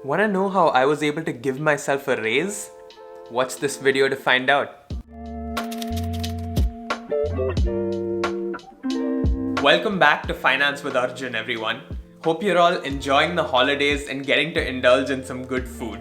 Wanna know how I was able to give myself a raise? Watch this video to find out. Welcome back to Finance with Arjun, everyone. Hope you're all enjoying the holidays and getting to indulge in some good food.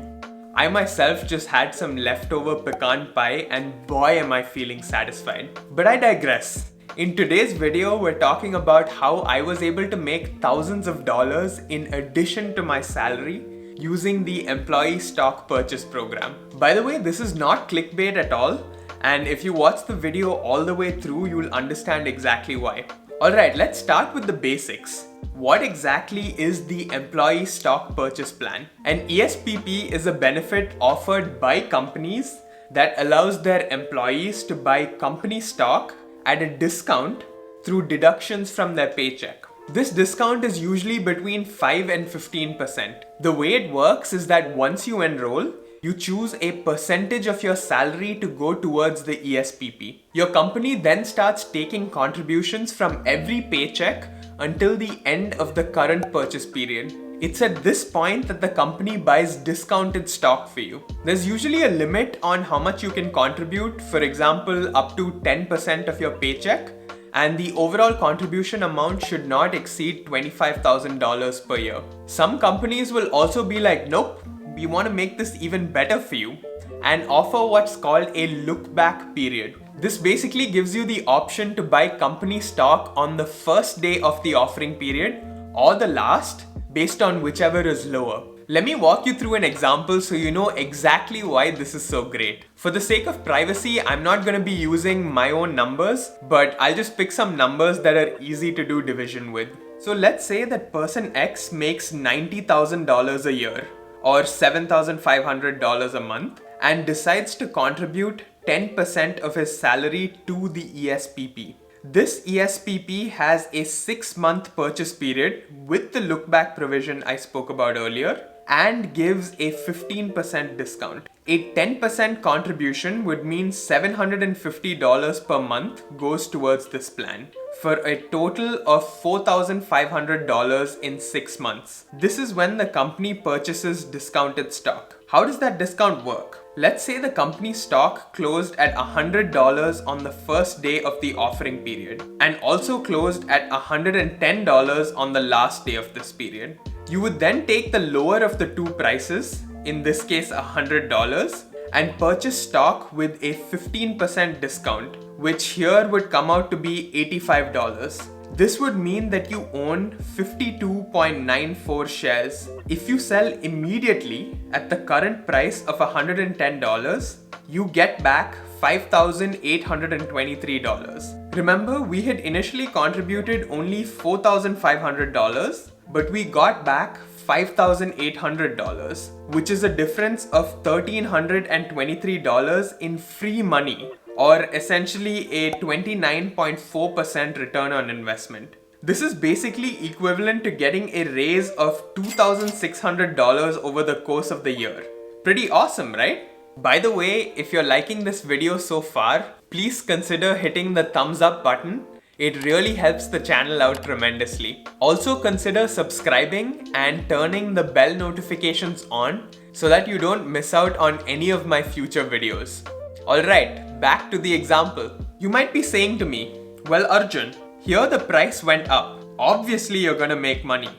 I myself just had some leftover pecan pie and boy am I feeling satisfied. But I digress. In today's video, we're talking about how I was able to make thousands of dollars in addition to my salary using the employee stock purchase program. By the way, this is not clickbait at all, and if you watch the video all the way through, you'll understand exactly why. Alright, let's start with the basics. What exactly is the employee stock purchase plan? An ESPP is a benefit offered by companies that allows their employees to buy company stock at a discount through deductions from their paycheck. This discount is usually between 5 and 15%. The way it works is that once you enroll, you choose a percentage of your salary to go towards the ESPP. Your company then starts taking contributions from every paycheck until the end of the current purchase period. It's at this point that the company buys discounted stock for you. There's usually a limit on how much you can contribute, for example, up to 10% of your paycheck, and the overall contribution amount should not exceed $25,000 per year. Some companies will also be like, nope, we want to make this even better for you, and offer what's called a look-back period. This basically gives you the option to buy company stock on the first day of the offering period or the last, based on whichever is lower. Let me walk you through an example so you know exactly why this is so great. For the sake of privacy, I'm not going to be using my own numbers, but I'll just pick some numbers that are easy to do division with. So let's say that person X makes $90,000 a year or $7,500 a month and decides to contribute 10% of his salary to the ESPP. This ESPP has a 6-month purchase period with the look-back provision I spoke about earlier and gives a 15% discount. A 10% contribution would mean $750 per month goes towards this plan, for a total of $4,500 in 6 months. This is when the company purchases discounted stock. How does that discount work? Let's say the company stock closed at $100 on the first day of the offering period and also closed at $110 on the last day of this period. You would then take the lower of the two prices, in this case $100, and purchase stock with a 15% discount, which here would come out to be $85. This would mean that you own 52.94 shares. If you sell immediately at the current price of $110, you get back $5,823. Remember, we had initially contributed only $4,500, but we got back $5,800, which is a difference of $1,323 in free money, or essentially a 29.4% return on investment. This is basically equivalent to getting a raise of $2,600 over the course of the year. Pretty awesome, right? By the way, if you're liking this video so far, please consider hitting the thumbs up button. It really helps the channel out tremendously. Also consider subscribing and turning the bell notifications on so that you don't miss out on any of my future videos. Alright, back to the example. You might be saying to me, well Arjun, here the price went up. Obviously you're gonna make money.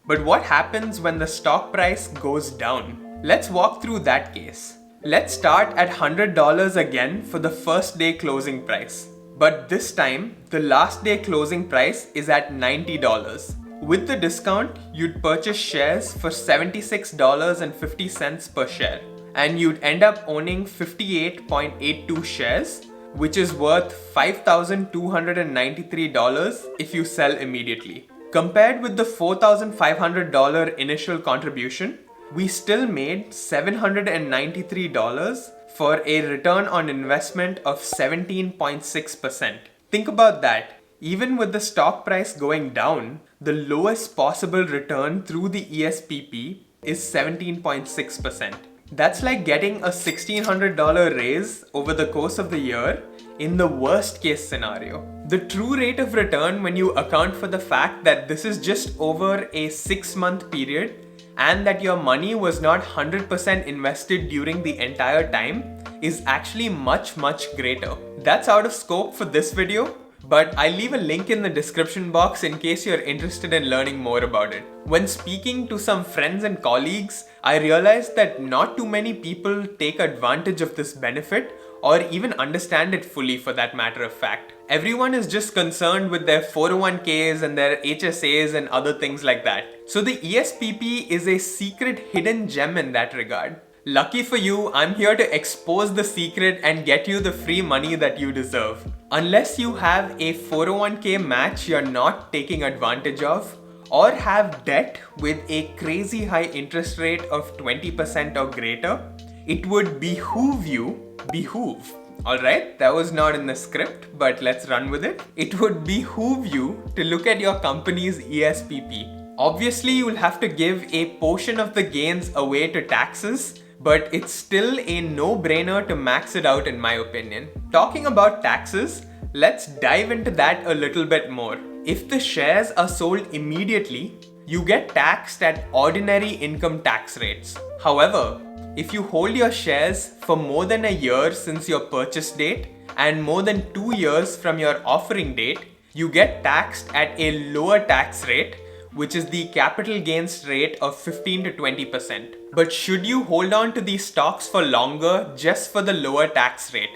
But what happens when the stock price goes down? Let's walk through that case. Let's start at $100 again for the first day closing price. But this time, the last day closing price is at $90. With the discount, you'd purchase shares for $76.50 per share. And you'd end up owning 58.82 shares, which is worth $5,293 if you sell immediately. Compared with the $4,500 initial contribution, we still made $793 for a return on investment of 17.6%. Think about that. Even with the stock price going down, the lowest possible return through the ESPP is 17.6%. That's like getting a $1,600 raise over the course of the year in the worst case scenario. The true rate of return, when you account for the fact that this is just over a 6-month period and that your money was not 100% invested during the entire time is actually much greater. That's out of scope for this video, but I'll leave a link in the description box in case you're interested in learning more about it. When speaking to some friends and colleagues, I realized that not too many people take advantage of this benefit or even understand it fully, for that matter of fact. Everyone is just concerned with their 401ks and their HSAs and other things like that. So the ESPP is a secret hidden gem in that regard. Lucky for you, I'm here to expose the secret and get you the free money that you deserve. Unless you have a 401k match you're not taking advantage of, or have debt with a crazy high interest rate of 20% or greater, it would behoove. Alright, that was not in the script, but let's run with it. It would behoove you to look at your company's ESPP. Obviously, you'll have to give a portion of the gains away to taxes, but it's still a no-brainer to max it out in my opinion. Talking about taxes, let's dive into that a little bit more. If the shares are sold immediately, you get taxed at ordinary income tax rates. However, if you hold your shares for more than a year since your purchase date and more than 2 years from your offering date, you get taxed at a lower tax rate, which is the capital gains rate of 15 to 20%. But should you hold on to these stocks for longer just for the lower tax rate?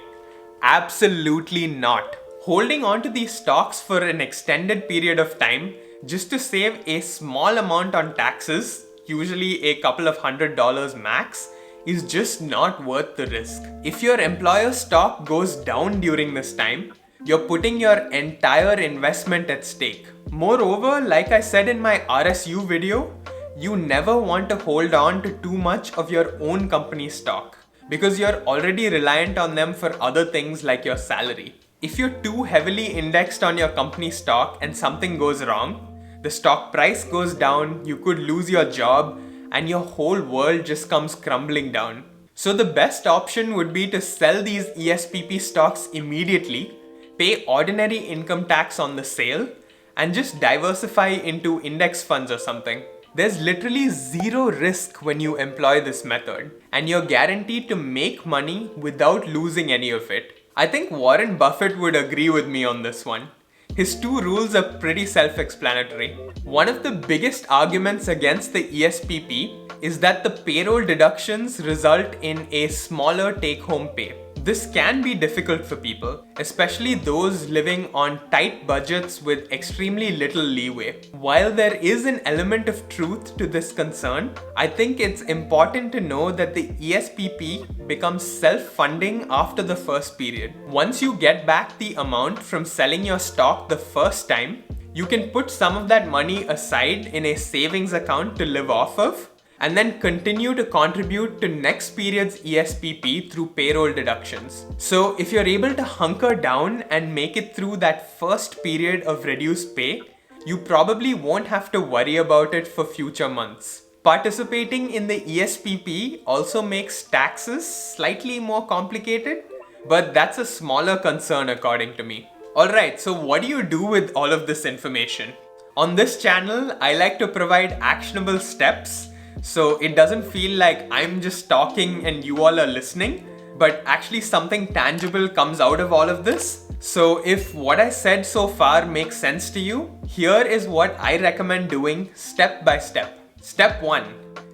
Absolutely not. Holding on to these stocks for an extended period of time just to save a small amount on taxes, usually a couple of $100 max, is just not worth the risk. If your employer's stock goes down during this time, you're putting your entire investment at stake. Moreover, like I said in my RSU video, you never want to hold on to too much of your own company's stock because you're already reliant on them for other things like your salary. If you're too heavily indexed on your company stock and something goes wrong, the stock price goes down, you could lose your job, and your whole world just comes crumbling down. So the best option would be to sell these ESPP stocks immediately, pay ordinary income tax on the sale, and just diversify into index funds or something. There's literally zero risk when you employ this method, and you're guaranteed to make money without losing any of it. I think Warren Buffett would agree with me on this one. His 2 rules are pretty self-explanatory. One of the biggest arguments against the ESPP is that the payroll deductions result in a smaller take-home pay. This can be difficult for people, especially those living on tight budgets with extremely little leeway. While there is an element of truth to this concern, I think it's important to know that the ESPP becomes self-funding after the first period. Once you get back the amount from selling your stock the first time, you can put some of that money aside in a savings account to live off of, and then continue to contribute to next period's ESPP through payroll deductions. So if you're able to hunker down and make it through that first period of reduced pay, you probably won't have to worry about it for future months. Participating in the ESPP also makes taxes slightly more complicated, but that's a smaller concern according to me. Alright, so what do you do with all of this information? On this channel, I like to provide actionable steps, so it doesn't feel like I'm just talking and you all are listening, but actually something tangible comes out of all of this. So if what I said so far makes sense to you, here is what I recommend doing step by step. Step 1.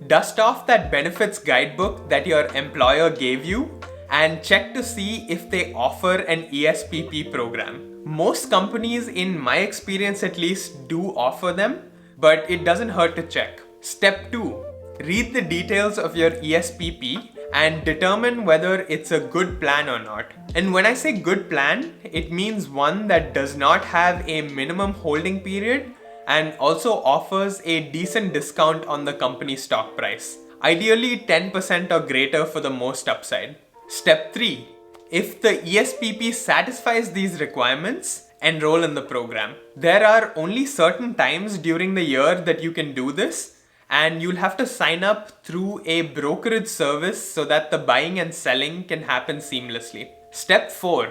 Dust off that benefits guidebook that your employer gave you and check to see if they offer an ESPP program. Most companies, in my experience at least, do offer them, but it doesn't hurt to check. Step 2. Read the details of your ESPP and determine whether it's a good plan or not. And when I say good plan, it means one that does not have a minimum holding period and also offers a decent discount on the company stock price. Ideally 10% or greater for the most upside. Step 3. If the ESPP satisfies these requirements, enroll in the program. There are only certain times during the year that you can do this, and you'll have to sign up through a brokerage service so that the buying and selling can happen seamlessly. Step 4.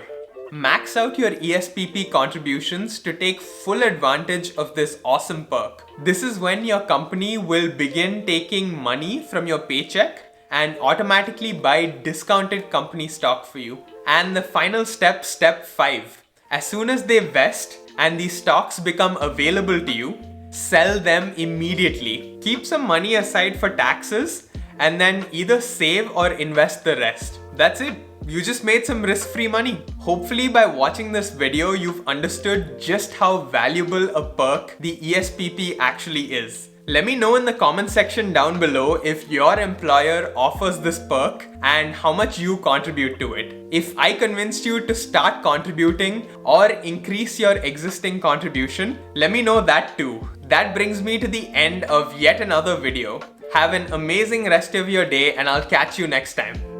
Max out your ESPP contributions to take full advantage of this awesome perk. This is when your company will begin taking money from your paycheck and automatically buy discounted company stock for you. And the final step, step 5. As soon as they vest and these stocks become available to you, sell them immediately. Keep some money aside for taxes and then either save or invest the rest. That's it. You just made some risk-free money. Hopefully by watching this video, you've understood just how valuable a perk the ESPP actually is. Let me know in the comment section down below if your employer offers this perk and how much you contribute to it. If I convinced you to start contributing or increase your existing contribution, let me know that too. That brings me to the end of yet another video. Have an amazing rest of your day and I'll catch you next time.